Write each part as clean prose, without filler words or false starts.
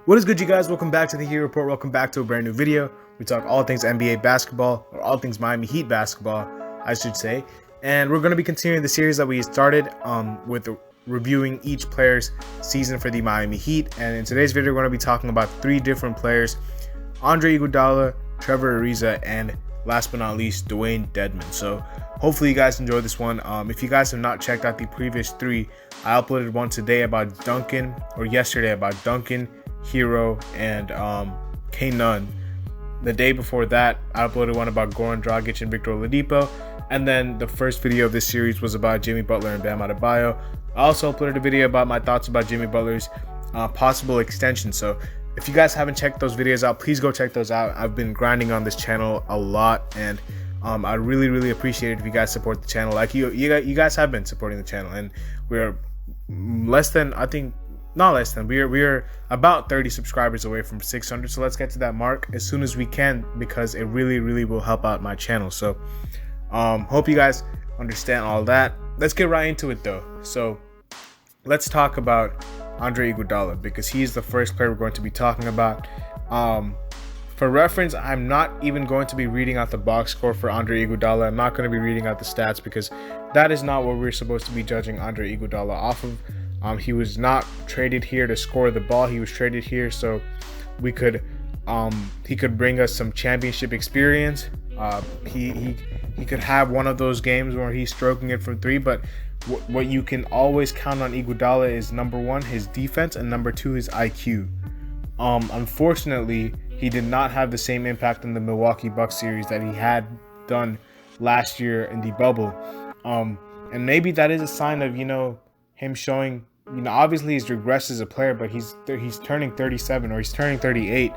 What is good, you guys? Welcome back to the Hero Report. Welcome back to a brand new video. We talk all things NBA basketball, or all things Miami Heat basketball, I should say. And we're going to be continuing the series that we started with reviewing each player's season for the Miami Heat. And in today's video, we're going to be talking about three different players: Andre Iguodala, Trevor Ariza, and last but not least, Dwayne Deadman. So hopefully you guys enjoyed this one. If you guys have not checked out the previous three, I uploaded one today about Duncan, or yesterday about Duncan, Hero, and K-Nunn. The day before that, I uploaded one about Goran Dragic and Victor Oladipo. And then the first video of this series was about Jimmy Butler and Bam Adebayo. I also uploaded a video about my thoughts about Jimmy Butler's possible extension. So if you guys haven't checked those videos out, please go check those out. I've been grinding on this channel a lot, and I really appreciate it if you guys support the channel. Like you guys have been supporting the channel, and we're we're about 30 subscribers away from 600. So let's get to that mark as soon as we can, because it really will help out my channel. So hope you guys understand all that. Let's get right into it though. So let's talk about Andre Iguodala, because he's the first player we're going to be talking about. For reference, I'm not even going to be reading out the box score for Andre Iguodala. I'm not going to be reading out the stats, because that is not what we're supposed to be judging Andre Iguodala off of. He was not traded here to score the ball. He was traded here so he could bring us some championship experience. He could have one of those games where he's stroking it from three. But what you can always count on Iguodala is, number one, his defense, and number two, his IQ. Unfortunately, he did not have the same impact in the Milwaukee Bucks series that he had done last year in the bubble. And maybe that is a sign of, him showing, obviously he's regressed as a player, but he's turning 37, or he's turning 38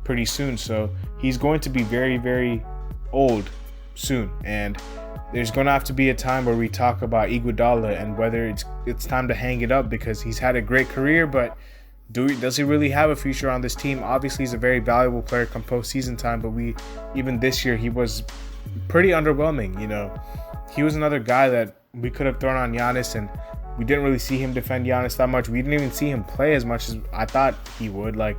pretty soon. So he's going to be very old soon. And there's going to have to be a time where we talk about Iguodala and whether it's time to hang it up, because he's had a great career, but does he really have a future on this team? Obviously, he's a very valuable player come postseason time, but even this year, he was pretty underwhelming. He was another guy that we could have thrown on Giannis, and we didn't really see him defend Giannis that much. We didn't even see him play as much as I thought he would. Like,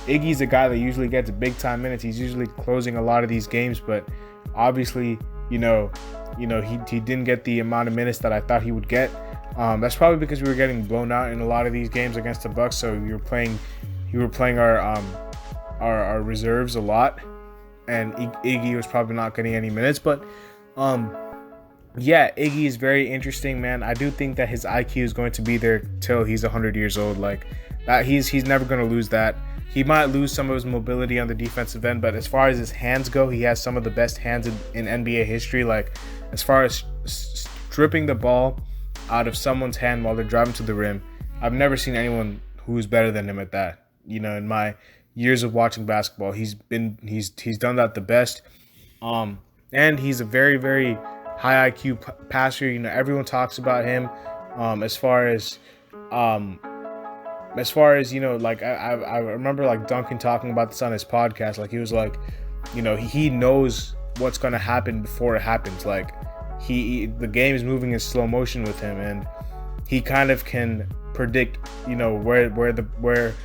Iggy's a guy that usually gets big time minutes. He's usually closing a lot of these games, but obviously, he didn't get the amount of minutes that I thought he would get. That's probably because we were getting blown out in a lot of these games against the Bucks. So you were playing our reserves a lot, and Iggy was probably not getting any minutes. But yeah, Iggy is very interesting, man. I do think that his IQ is going to be there till he's 100 years old. Like that, he's never going to lose that. He might lose some of his mobility on the defensive end, but as far as his hands go, he has some of the best hands in NBA history. Like, as far as stripping the ball out of someone's hand while they're driving to the rim, I've never seen anyone who's better than him at that. In my years of watching basketball, he's done that the best. And he's a very high IQ passer. Everyone talks about him. As far as like I remember like Duncan talking about this on his podcast. Like, he was like, he knows what's gonna happen before it happens. Like, the game is moving in slow motion with him, and he kind of can predict, where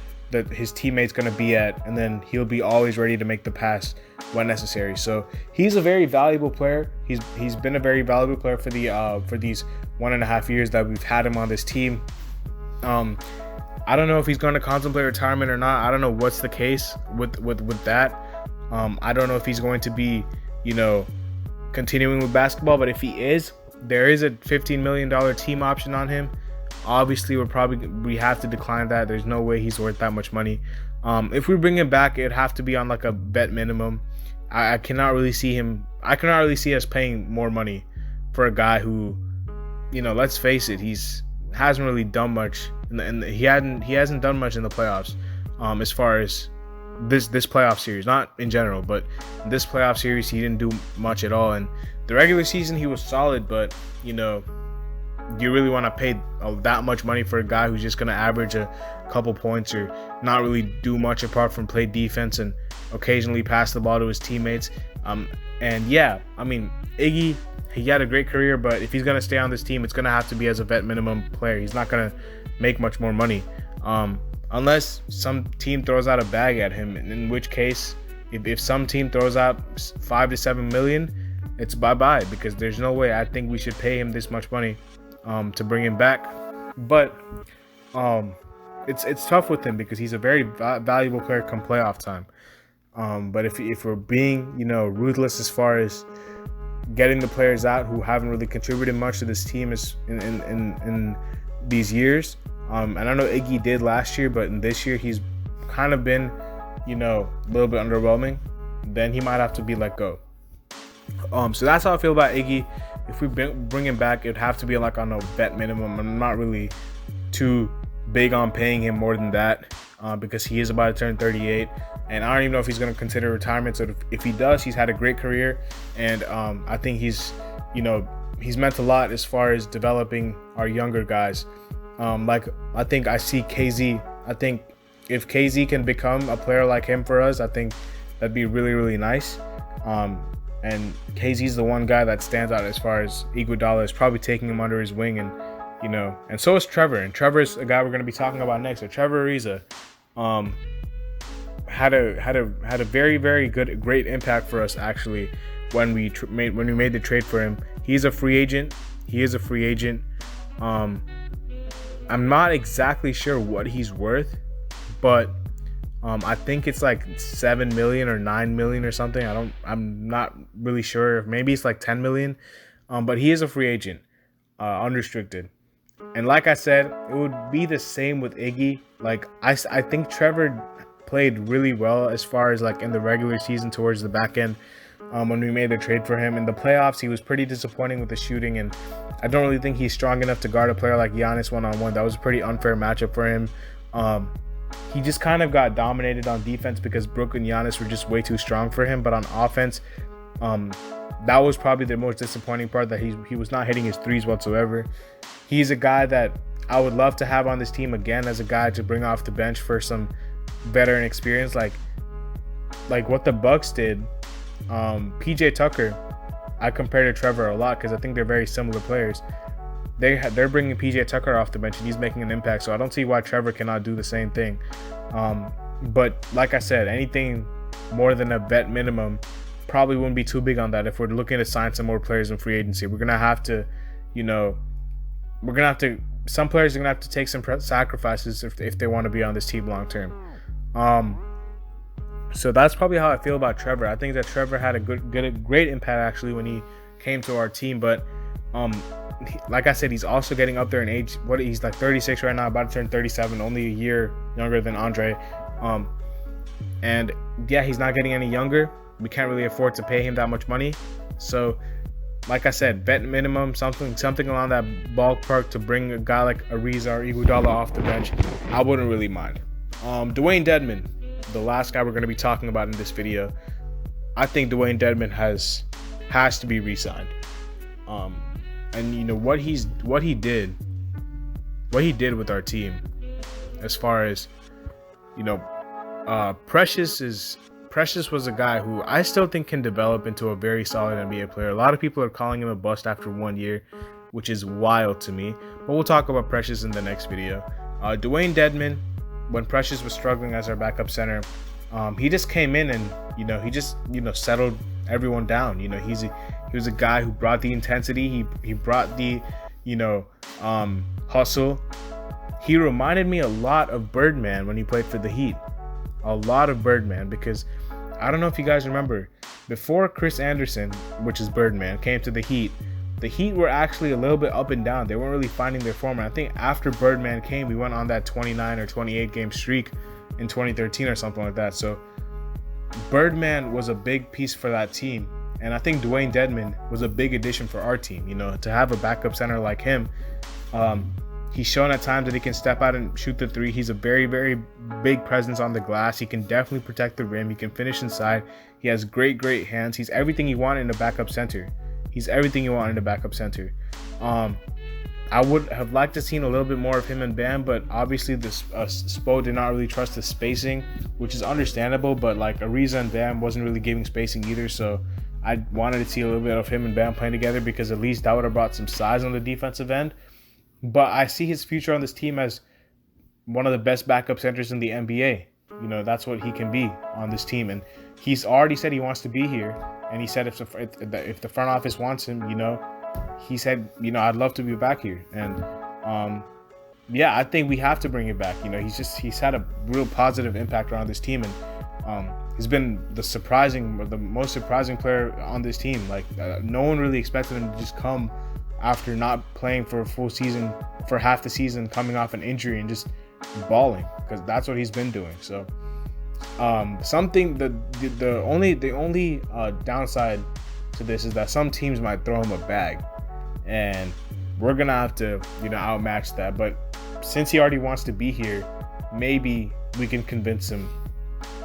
his teammate's gonna be at, and then he'll be always ready to make the pass when necessary. So he's a very valuable player. He's been a very valuable player for these 1.5 years that we've had him on this team. I don't know if he's going to contemplate retirement or not. I don't know what's the case with that. I don't know if he's going to be, continuing with basketball. But if he is, there is a $15 million team option on him. Obviously, we have to decline that. There's no way he's worth that much money. If we bring him back, it'd have to be on like a vet minimum. I cannot really see us paying more money for a guy who, let's face it, hasn't really done much, and he hasn't done much in the playoffs. As far as this playoff series, not in general, but this playoff series, he didn't do much at all. And the regular season, he was solid, but do you really want to pay that much money for a guy who's just going to average a couple points or not really do much apart from play defense and occasionally pass the ball to his teammates? And yeah, Iggy, he had a great career, but if he's going to stay on this team, it's going to have to be as a vet minimum player. He's not going to make much more money. unless some team throws out a bag at him, in which case, if some team throws out 5 to 7 million, it's bye-bye, because there's no way I think we should pay him this much money to bring him back. But it's tough with him because he's a very valuable player come playoff time. But if we're being, ruthless as far as getting the players out who haven't really contributed much to this team is in these years, and I know Iggy did last year, but in this year he's kind of been, a little bit underwhelming, then he might have to be let go. So that's how I feel about Iggy. If we bring him back, it'd have to be like on a vet minimum. I'm not really too big on paying him more than that because he is about to turn 38, and I don't even know if he's going to consider retirement. So if he does, he's had a great career, and I think he's meant a lot as far as developing our younger guys. Like I think I see KZ. I think if KZ can become a player like him for us, I think that'd be really, really nice. And KZ's the one guy that stands out as far as Iguodala is probably taking him under his wing, and and so is Trevor. And Trevor's a guy we're going to be talking about next. So Trevor Ariza had a very, very great impact for us actually when we made the trade for him. He's a free agent. He is a free agent. I'm not exactly sure what he's worth, but I think it's like 7 million or 9 million or something. I'm not really sure. Maybe it's like 10 million. But he is a free agent, unrestricted. And like I said, it would be the same with Iggy. Like I think Trevor played really well as far as like in the regular season towards the back end when we made the trade for him. In the playoffs, he was pretty disappointing with the shooting, and I don't really think he's strong enough to guard a player like Giannis one-on-one. That was a pretty unfair matchup for him. He just kind of got dominated on defense because Brook and Giannis were just way too strong for him. But on offense, that was probably the most disappointing part, that he was not hitting his threes whatsoever. He's a guy that I would love to have on this team again as a guy to bring off the bench for some veteran experience, like what the Bucks did. PJ Tucker, I compare to Trevor a lot because I think they're very similar players. They're bringing PJ Tucker off the bench and he's making an impact, so I don't see why Trevor cannot do the same thing. But like I said, anything more than a vet minimum probably wouldn't be too big on that. If we're looking to sign some more players in free agency, we're gonna have to, some players are gonna have to take some sacrifices if they want to be on this team long term. So that's probably how I feel about Trevor. I think that Trevor had a great impact actually when he came to our team, but like I said, he's also getting up there in age. He's like 36 right now, about to turn 37, only a year younger than Andre. And yeah, he's not getting any younger. We can't really afford to pay him that much money. So like I said, vet minimum, something along that ballpark to bring a guy like Ariza or Iguodala off the bench, I wouldn't really mind. Dwayne Deadman, the last guy we're going to be talking about in this video, I think Dwayne Deadman has to be re-signed. And what he did with our team, as far as Precious was a guy who I still think can develop into a very solid NBA player. A lot of people are calling him a bust after 1 year, which is wild to me. But we'll talk about Precious in the next video. Dwayne Dedmon, when Precious was struggling as our backup center, he just came in and he just settled everyone down. He was a guy who brought the intensity. He brought the hustle. He reminded me a lot of Birdman when he played for the Heat. A lot of Birdman, because I don't know if you guys remember, before Chris Anderson, which is Birdman, came to the Heat were actually a little bit up and down. They weren't really finding their form. And I think after Birdman came, we went on that 29 or 28 game streak in 2013 or something like that. So Birdman was a big piece for that team. And I think Dwayne Dedman was a big addition for our team. To have a backup center like him, he's shown at times that he can step out and shoot the three. He's a very, very big presence on the glass. He can definitely protect the rim. He can finish inside. He has great hands. He's everything you want in a backup center. I would have liked to seen a little bit more of him and Bam, but obviously Spo did not really trust the spacing, which is understandable. But like Ariza and Bam wasn't really giving spacing either, so I wanted to see a little bit of him and Bam playing together, because at least that would have brought some size on the defensive end. But I see his future on this team as one of the best backup centers in the NBA. You know, that's what he can be on this team. And he's already said he wants to be here. And he said if the front office wants him, you know, he said, you know, I'd love to be back here. And yeah, I think we have to bring him back. You know, he's had a real positive impact around this team, and he's been the most surprising player on this team. Like no one really expected him to just come after not playing for a full season, for half the season, coming off an injury and just balling, because that's what he's been doing. So the only downside to this is that some teams might throw him a bag, and we're gonna have to, you know, outmatch that. But since he already wants to be here, maybe we can convince him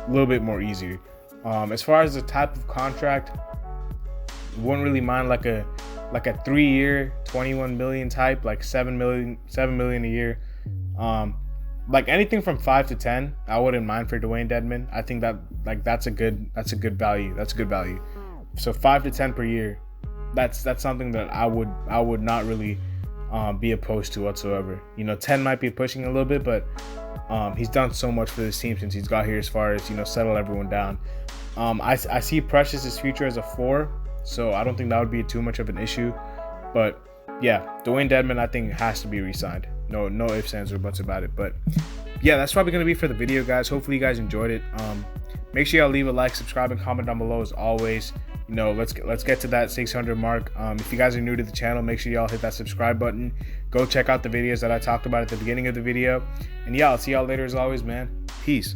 a little bit more easier. As far as the type of contract, wouldn't really mind like a 3-year, 21 million type, like 7 million a year. Like anything from 5 to 10, I wouldn't mind for Dwayne Deadman. I think that that's a good value. That's a good value. So 5 to 10 per year, that's something that I would not really be opposed to whatsoever. You know, 10 might be pushing a little bit, but he's done so much for this team since he's got here, as far as, you know, settle everyone down. I see Precious's future as a 4, so I don't think that would be too much of an issue. But yeah, Dwayne Deadman, I think, has to be re-signed. No ifs, ands, or buts about it. But yeah, that's probably going to be for the video, guys. Hopefully you guys enjoyed it. Make sure y'all leave a like, subscribe, and comment down below as always. You know, let's get to that 600 mark. If you guys are new to the channel, make sure y'all hit that subscribe button. Go check out the videos that I talked about at the beginning of the video. And yeah, I'll see y'all later as always, man. Peace.